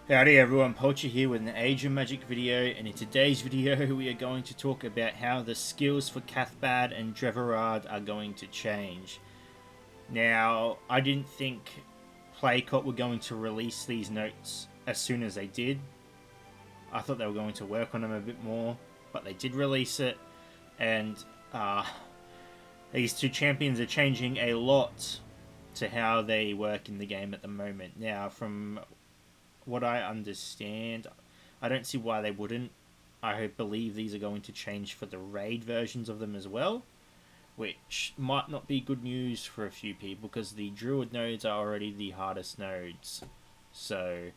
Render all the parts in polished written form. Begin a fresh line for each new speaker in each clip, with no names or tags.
Howdy everyone, Poacher here with an Age of Magic video, and in today's video we are going to talk about how the skills for Cathbad and Drev are going to change. Now, I didn't think Playkot were going to release these notes as soon as they did. I thought they were going to work on them a bit more, but they did release it, and these two champions are changing a lot to how they work in the game at the moment. Now, from what I understand, I don't see why they wouldn't. I believe these are going to change for the raid versions of them as well, which might not be good news for a few people because the Druid nodes are already the hardest nodes, so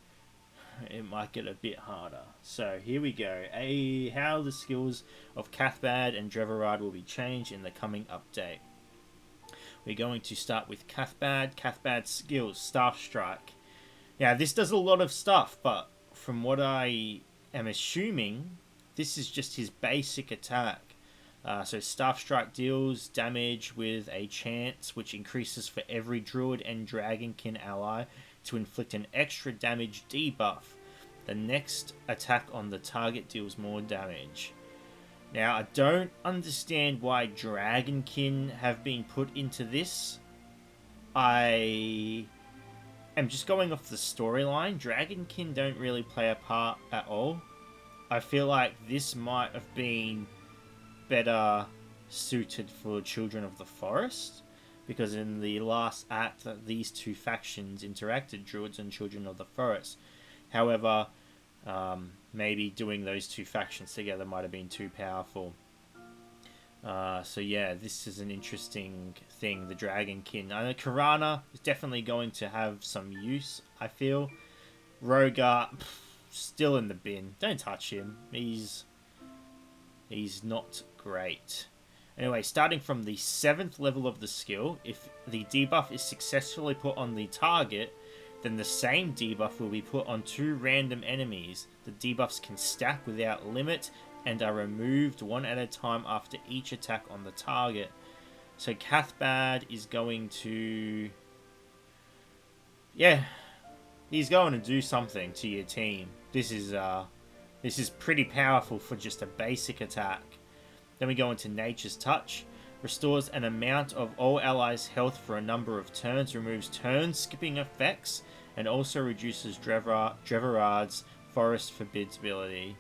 it might get a bit harder. So here we go. How the skills of Cathbad and Drev will be changed in the coming update. We're going to start with Cathbad. Cathbad's skills: Staff Strike. Yeah, this does a lot of stuff, but from what I am assuming, this is just his basic attack. So Staff Strike deals damage with a chance which increases for every Druid and Dragonkin ally to inflict an extra damage debuff. The next attack on the target deals more damage. Now, I don't understand why Dragonkin have been put into this. I'm just going off the storyline. Dragonkin don't really play a part at all. I feel like this might have been better suited for Children of the Forest, because in the last act these two factions interacted, Druids and Children of the Forest. However, maybe doing those two factions together might have been too powerful. So yeah, this is an interesting thing, the Dragonkin. I know Karana is definitely going to have some use, I feel. Rogar, still in the bin. Don't touch him. He's not great. Anyway, starting from the 7th level of the skill, if the debuff is successfully put on the target, then the same debuff will be put on 2 random enemies. The debuffs can stack without limit and are removed one at a time after each attack on the target. So Cathbad is going to... yeah, he's going to do something to your team. This is pretty powerful for just a basic attack. Then we go into Nature's Touch. Restores an amount of all allies' health for a number of turns, removes turn-skipping effects, and also reduces Drev Forest Forbids ability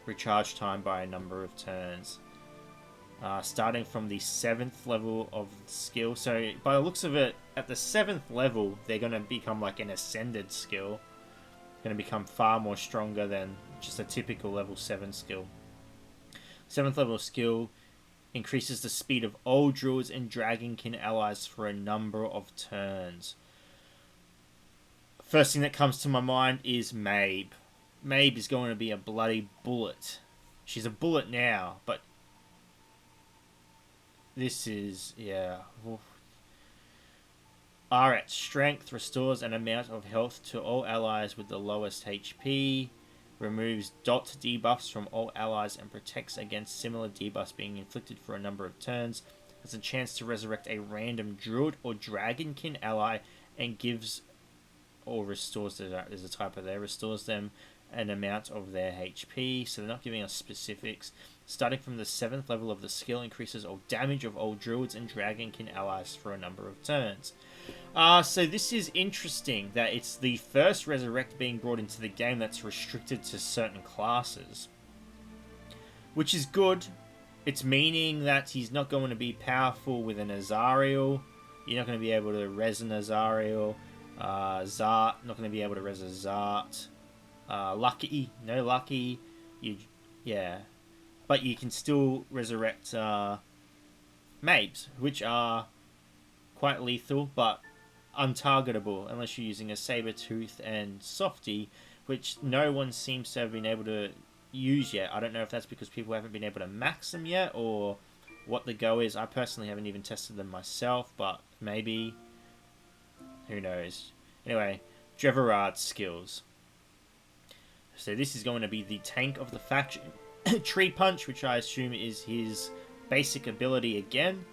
recharge time by a number of turns. Starting from the 7th level of the skill. So by the looks of it, at the 7th level, they're going to become like an ascended skill. Going to become far more stronger than just a typical level 7 skill. 7th level skill increases the speed of all Druids and Dragonkin allies for a number of turns. First thing that comes to my mind is Mabe. Mabe is going to be a bloody bullet. She's a bullet now, but this is, yeah. Alright, Strength restores an amount of health to all allies with the lowest HP, removes dot debuffs from all allies and protects against similar debuffs being inflicted for a number of turns, has a chance to resurrect a random Druid or Dragonkin ally and gives, or restores, there's a type of there, restores them an amount of their HP, so they're not giving us specifics. Starting from the 7th level of the skill, increases all damage of all Druids and Dragonkin allies for a number of turns. So this is interesting that it's the first Resurrect being brought into the game that's restricted to certain classes, which is good. It's meaning that he's not going to be powerful with an Azariel. You're not going to be able to res an Azariel. Zart, not going to be able to res a Zart. Lucky, no Lucky. Yeah. But you can still resurrect Mabes, which are quite lethal, but untargetable unless you're using a Sabertooth and Softy, which no one seems to have been able to use yet. I don't know if that's because people haven't been able to max them yet, or what the go is. I personally haven't even tested them myself, but maybe. Who knows? Anyway, Drev skills. So this is going to be the tank of the faction. Tree Punch, which I assume is his basic ability again.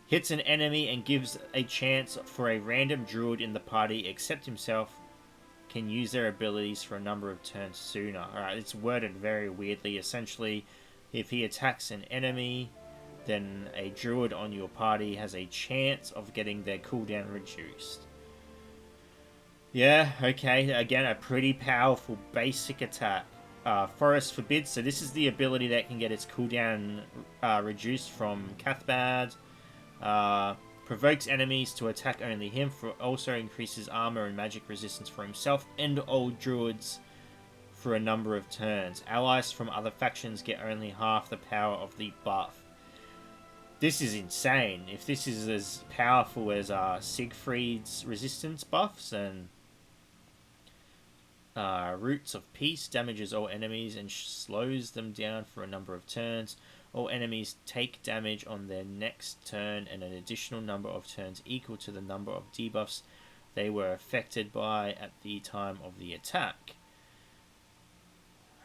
Hits an enemy and gives a chance for a random Druid in the party, except himself, can use their abilities for a number of turns sooner. Alright, it's worded very weirdly. Essentially, if he attacks an enemy, then a druid on your party has a chance of getting their cooldown reduced. Yeah, okay, again, a pretty powerful basic attack. Forest Forbid, so this is the ability that can get its cooldown reduced from Cathbad. Provokes enemies to attack only him, also increases armor and magic resistance for himself and all druids for a number of turns. Allies from other factions get only half the power of the buff. This is insane. If this is as powerful as Siegfried's resistance buffs, and Roots of Peace damages all enemies and slows them down for a number of turns. All enemies take damage on their next turn and an additional number of turns equal to the number of debuffs they were affected by at the time of the attack.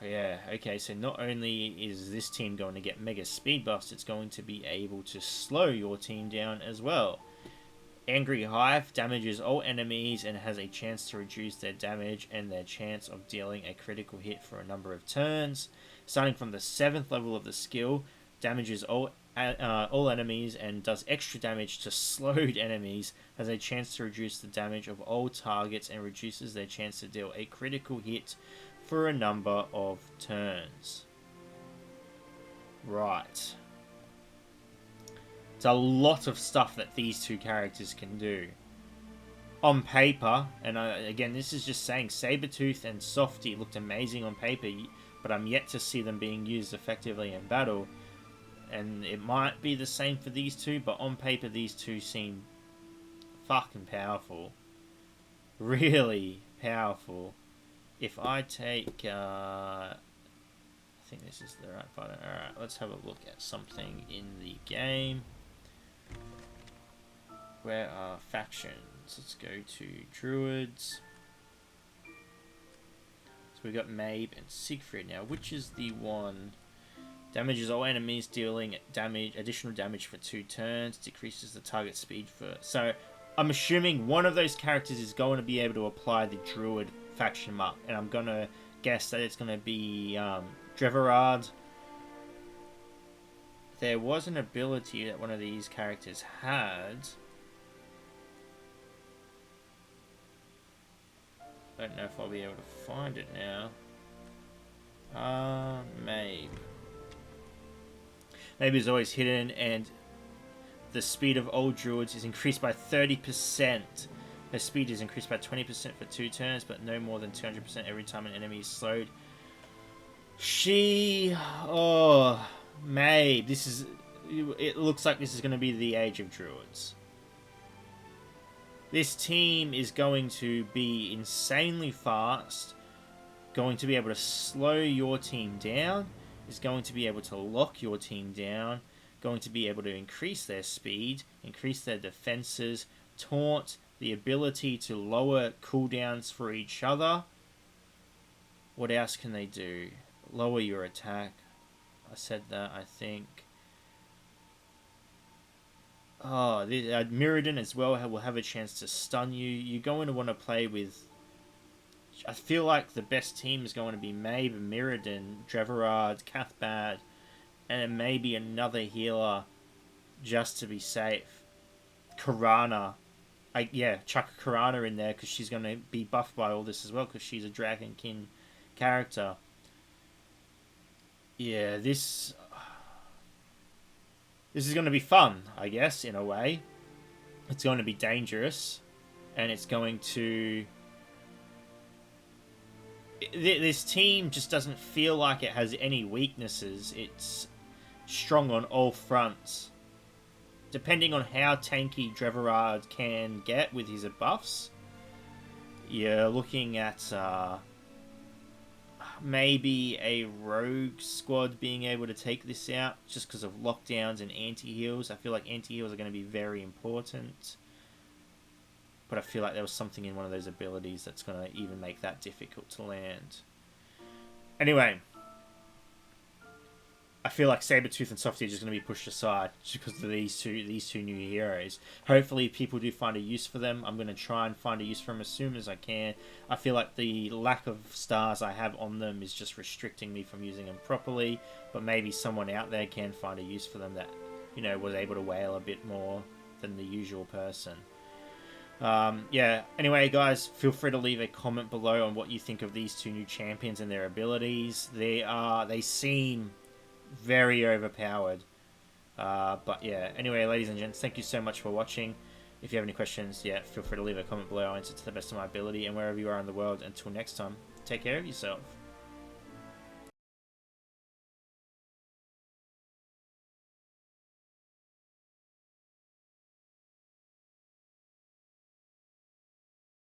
Yeah, okay, so not only is this team going to get mega speed buffs, it's going to be able to slow your team down as well. Angry Hive damages all enemies and has a chance to reduce their damage and their chance of dealing a critical hit for a number of turns. Starting from the 7th level of the skill, damages all enemies and does extra damage to slowed enemies, has a chance to reduce the damage of all targets and reduces their chance to deal a critical hit for a number of turns. Right. It's a lot of stuff that these two characters can do. On paper, and again, this is just saying Sabretooth and Softy looked amazing on paper, but I'm yet to see them being used effectively in battle. And it might be the same for these two, but on paper these two seem fucking powerful. Really powerful. If I take... I think this is the right button. Alright, let's have a look at something in the game. Where are factions? Let's go to Druids. So we've got Mabe and Siegfried now. Which is the one? Damages all enemies, dealing additional damage for 2 turns. Decreases the target speed for... So, I'm assuming one of those characters is going to be able to apply the Druid faction mark. And I'm going to guess that it's going to be Dreverard. There was an ability that one of these characters had. I don't know if I'll be able to find it now. Maybe. Maybe it's always hidden, and the speed of all druids is increased by 30%. Their speed is increased by 20% for 2 turns, but no more than 200% every time an enemy is slowed. Maybe. It looks like this is going to be the Age of Druids. This team is going to be insanely fast, going to be able to slow your team down, is going to be able to lock your team down, going to be able to increase their speed, increase their defenses, taunt, the ability to lower cooldowns for each other. What else can they do? Lower your attack. I said that, I think. Oh, Mirrodin as well will have a chance to stun you. You're going to want to play with... I feel like the best team is going to be Mabe, Mirrodin, Dreverard, Cathbad, and maybe another healer just to be safe. Karana. Chuck Karana in there because she's going to be buffed by all this as well because she's a Dragonkin character. Yeah, this is going to be fun, I guess, in a way. It's going to be dangerous, and it's going to... This team just doesn't feel like it has any weaknesses. It's strong on all fronts. Depending on how tanky Dreverard can get with his buffs, you're looking at... maybe a rogue squad being able to take this out just because of lockdowns and anti-heals. I feel like anti-heals are going to be very important. But I feel like there was something in one of those abilities that's going to even make that difficult to land. Anyway. I feel like Sabretooth and Softy are just going to be pushed aside just because of these two new heroes. Hopefully people do find a use for them. I'm going to try and find a use for them as soon as I can. I feel like the lack of stars I have on them is just restricting me from using them properly, but maybe someone out there can find a use for them that, you know, was able to whale a bit more than the usual person. Yeah, anyway guys, feel free to leave a comment below on what you think of these two new champions and their abilities. They seem very overpowered, but yeah, anyway ladies and gents, thank you so much for watching. If you have any questions, yeah, feel free to leave a comment below. I'll answer to the best of my ability, and wherever you are in the world, until next time, take care of yourself.